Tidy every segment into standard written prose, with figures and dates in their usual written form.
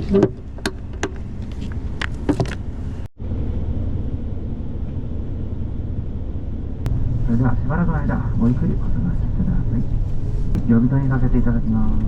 それではしばらくの間ごゆっくりお過ごしください。呼び止めさせていただきます。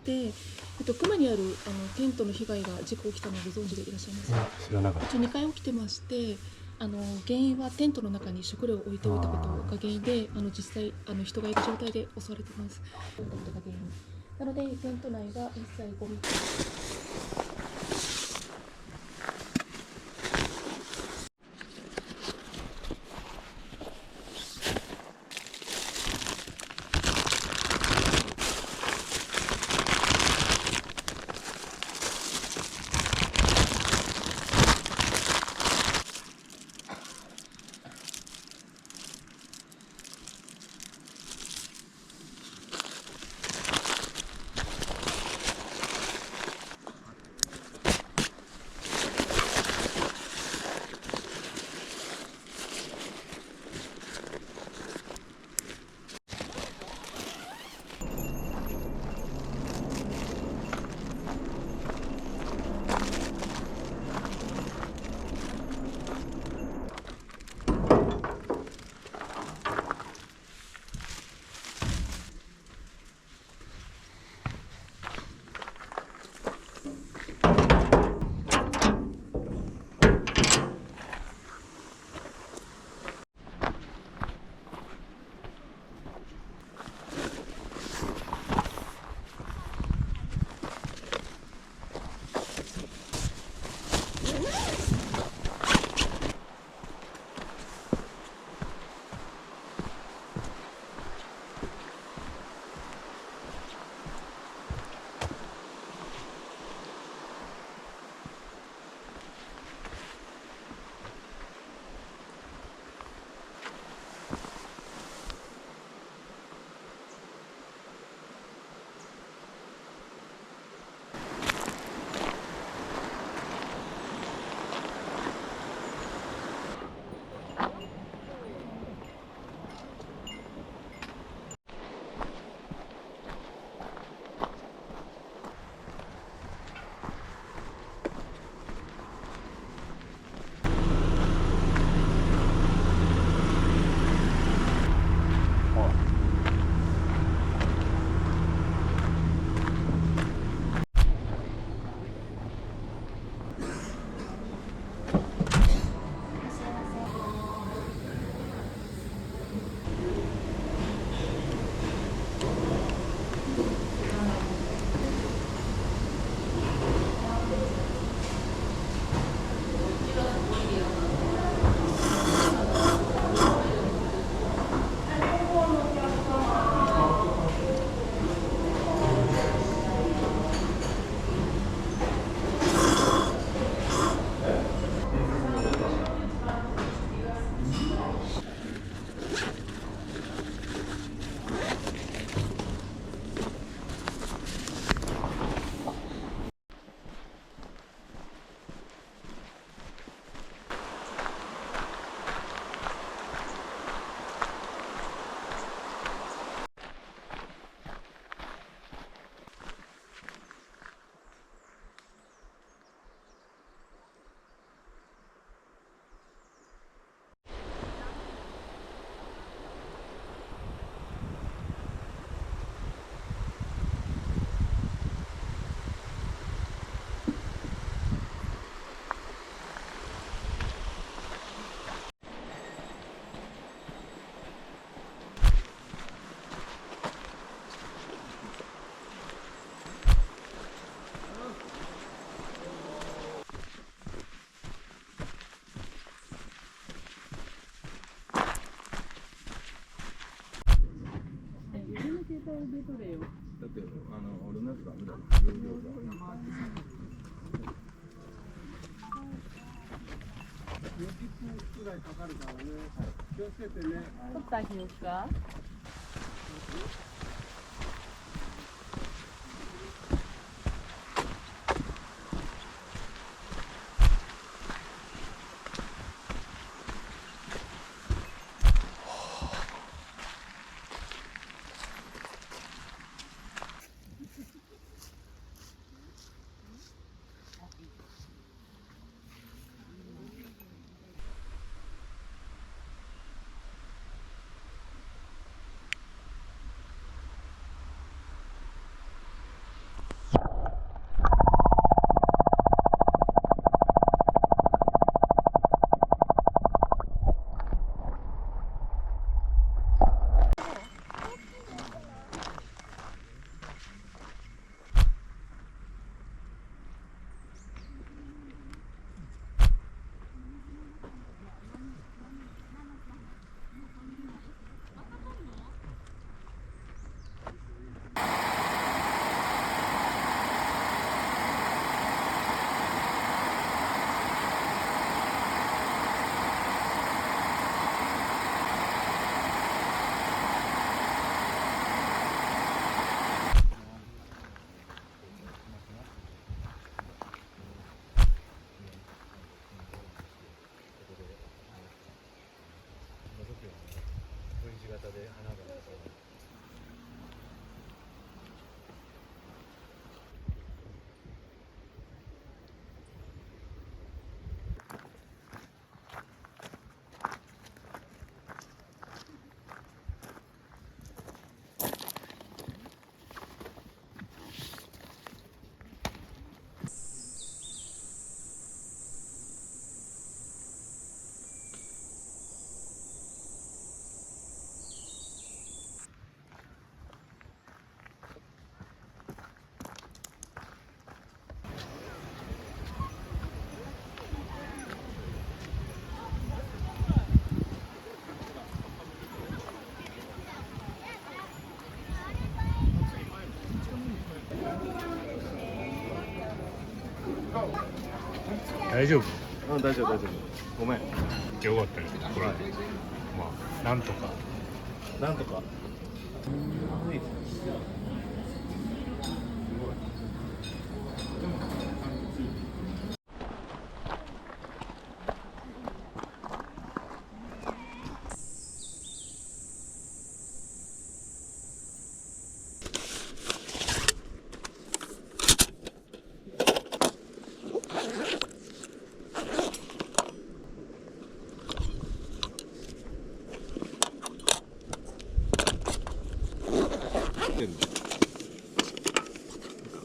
で、熊にあるテントの被害が事故起きたのをご存知でいらっしゃいますか？知らなかった。一応2回起きてまして、原因はテントの中に食料を置いておいたことが原因で、実際人がいる状態で襲われてます。ということが原因なので、テント内は一切ゴミって俺のやつダメだよ。40分くらいかかるからね。気をつけてね。取ってあげようか。大丈夫？うん、大丈夫大丈夫。ごめん。よかったよこれで。まあなんとか。なんとか。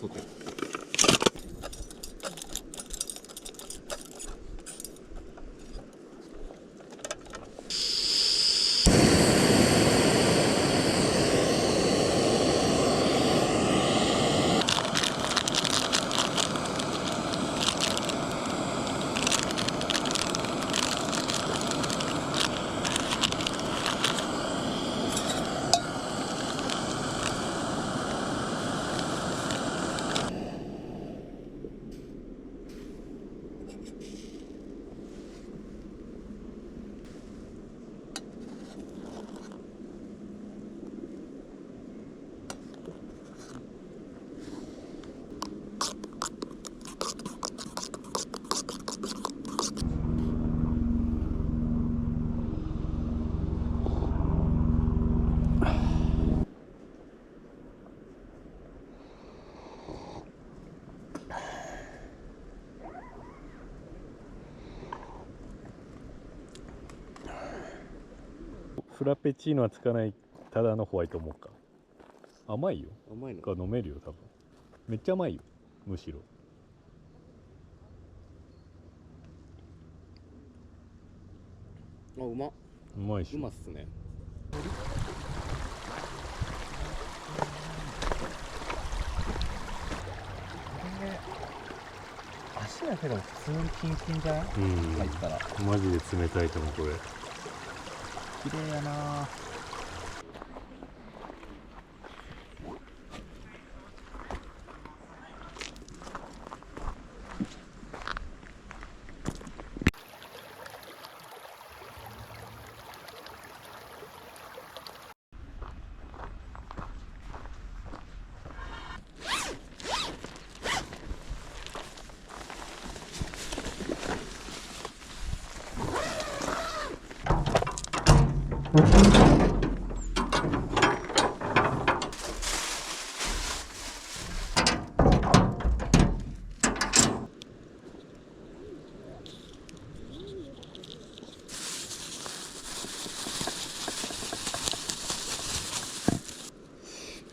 取ってる。フラペチーノはつかないただのホワイトモカ。甘いよ。甘いの。が飲めるよ多分。めっちゃ甘いよ。むしろ。あ、うま。うまいし。うまっすね。足だけでも普通にキンキンじゃない？入ったら。マジで冷たいと思うこれ。綺麗やな。な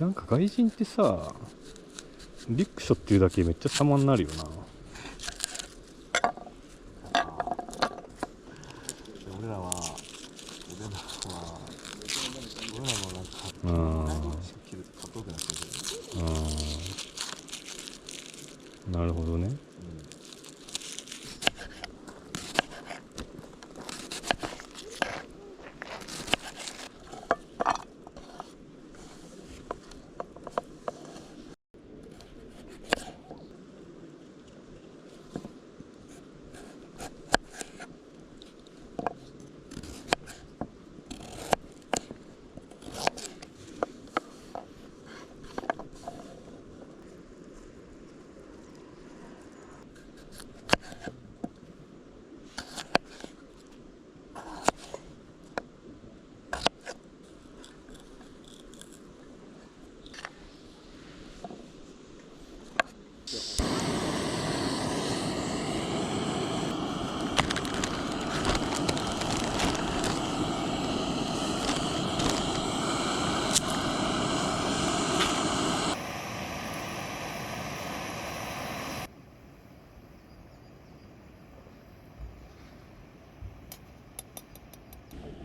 んか外人ってさ、リュックショっていうだけめっちゃ様になるよな。俺らはなんかうん。かっこよくなってる。なるほどね。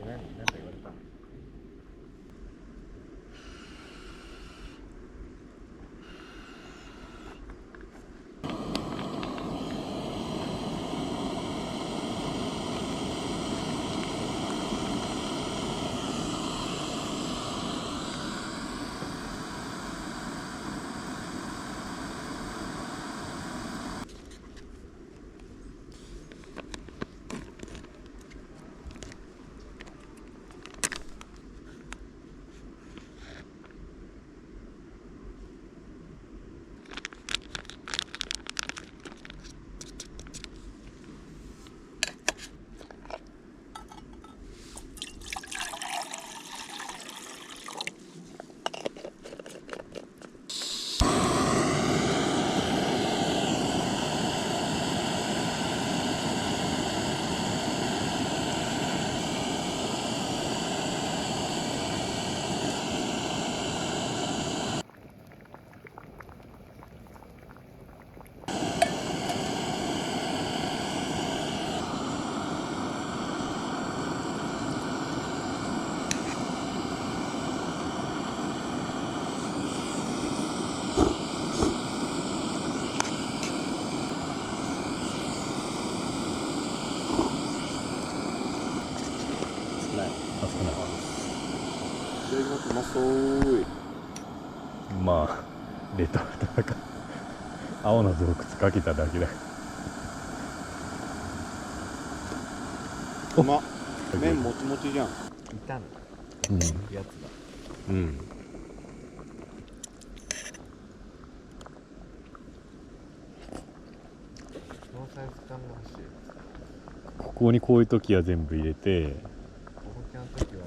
なんか言われた。熱くない。うまそうい。まあレトルトだから青の洞窟かけただけだ。うまっ。麺もちもちじゃん。炒うんめるやつだ。うん。このサイズ感が欲しい。ここにこういう時は全部入れて。おぼきの時は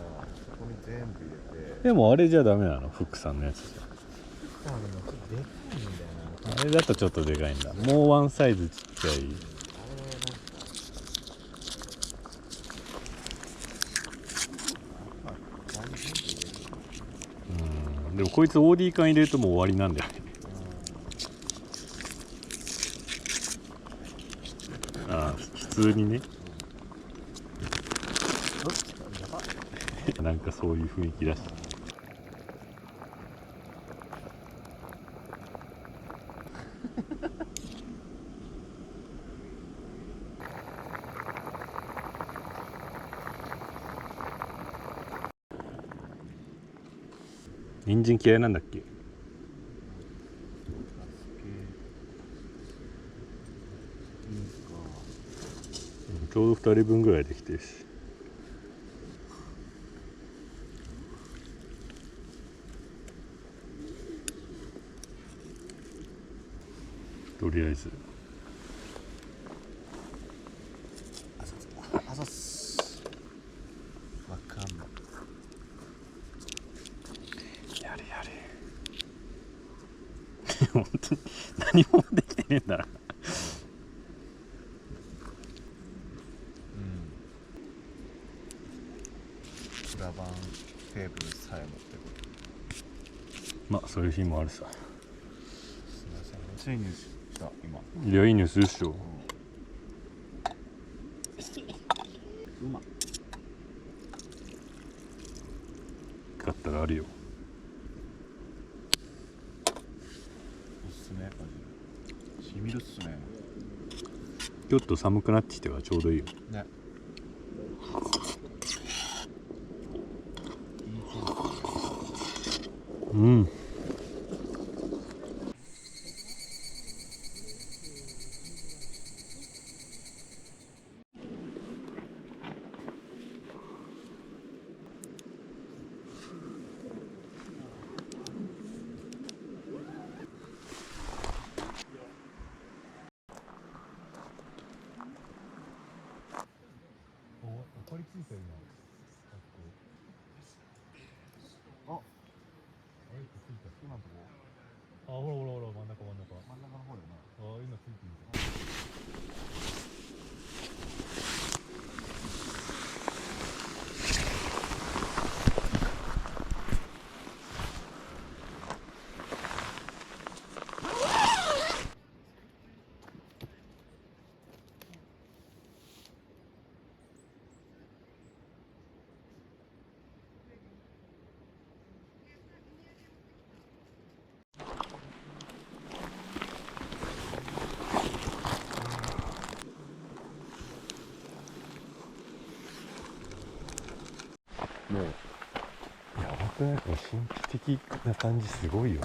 そこに全部入れて。でもあれじゃダメなの、フックさんのやつじあ、でもちょっとでかいんだよな。ゃ。あれだとちょっとでかいんだ。もうワンサイズちっちゃい。あれなんか大丈夫入れる。うん。でもこいつ OD 缶入れるともう終わりなんだよね。ああ、普通にね。なんかそういう雰囲気だし。人参嫌いなんだっけ？ちょうど2人分ぐらいできてるし。とりあえずあざっす。わかんない。当に何もできてねえんだな。裏番テーブルさえ持ってくる。まあそういう日もあるさ。すみません、ついにした今。いやいいニュースでしょ。うまっ。買ったらあるよ。おすすめマジで。しみるっすね。ちょっと寒くなってきてはちょうどいいよ。ね。うん。明かりついてるな。あ、あれついた。今のとこあ、ほらほらほら、真ん中真ん中。真ん中の方だよな。あ、今ついてる。もうやばくない？この神秘的な感じすごいよ。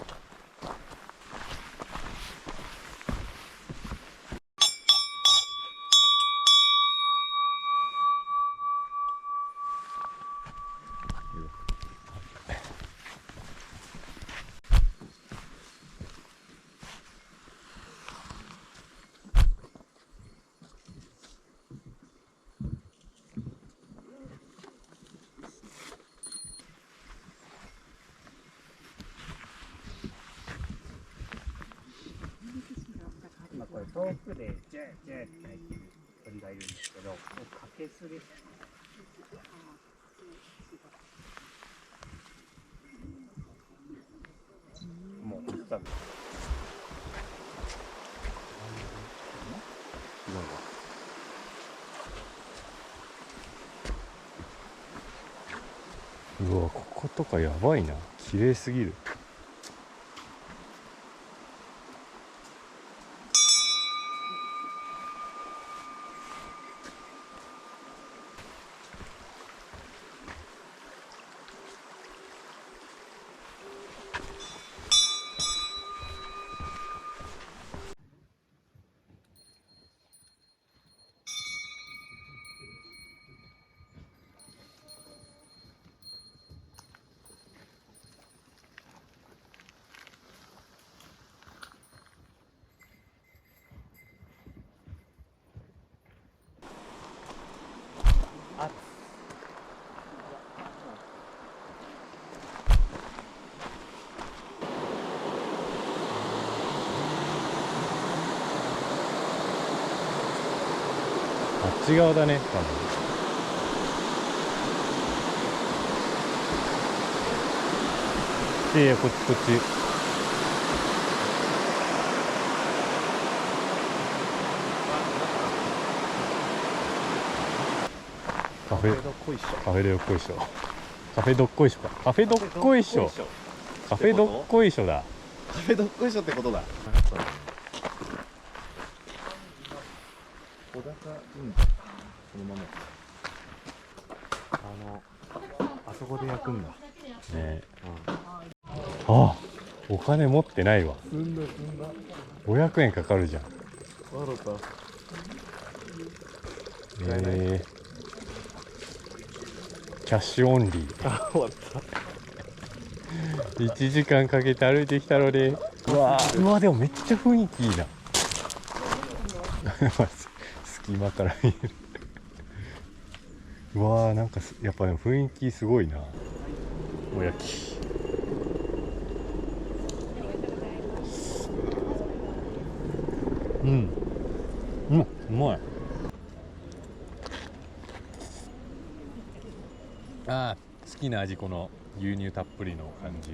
今これ遠くでジェージェーって鳴いてる鳥がいるんですけど、もうカケスです。もう多分うわ、こことかやばいな。綺麗すぎる。あっち側だね、多分。いやいや、こっちこっち。カフェどっこいしょ。カフェどっこいしょ。カフェどっこいしょか。カフェどっこいしょ。カフェどっこいしょだ。カフェどっこいしょってことだ。小高うんこのままあそこで焼くんだね。あ、お金持ってないわ。済んだ済んだ500円かかるじゃん。笑ったキャッシュオンリー。あ終わった1時間かけて歩いてきたので、うわでもめっちゃ雰囲気いいな。隙間から見える。うわー、なんかやっぱでも雰囲気すごいな。おやき。ああ、好きな味、この牛乳たっぷりの感じ。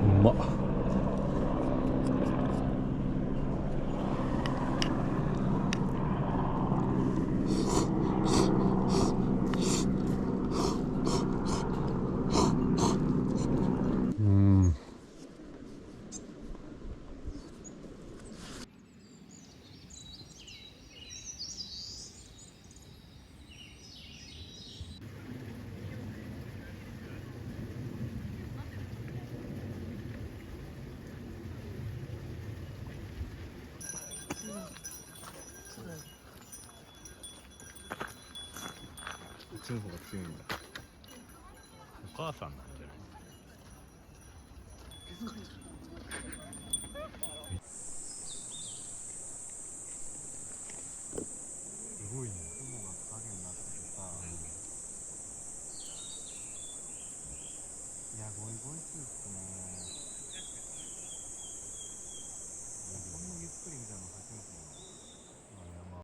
うまっ。こっちの方が強いんだ。お母さんなんじゃない？すごいね。雲が影になっててさ。いや、ゴイゴイスーっすね。こんなゆっくり見たの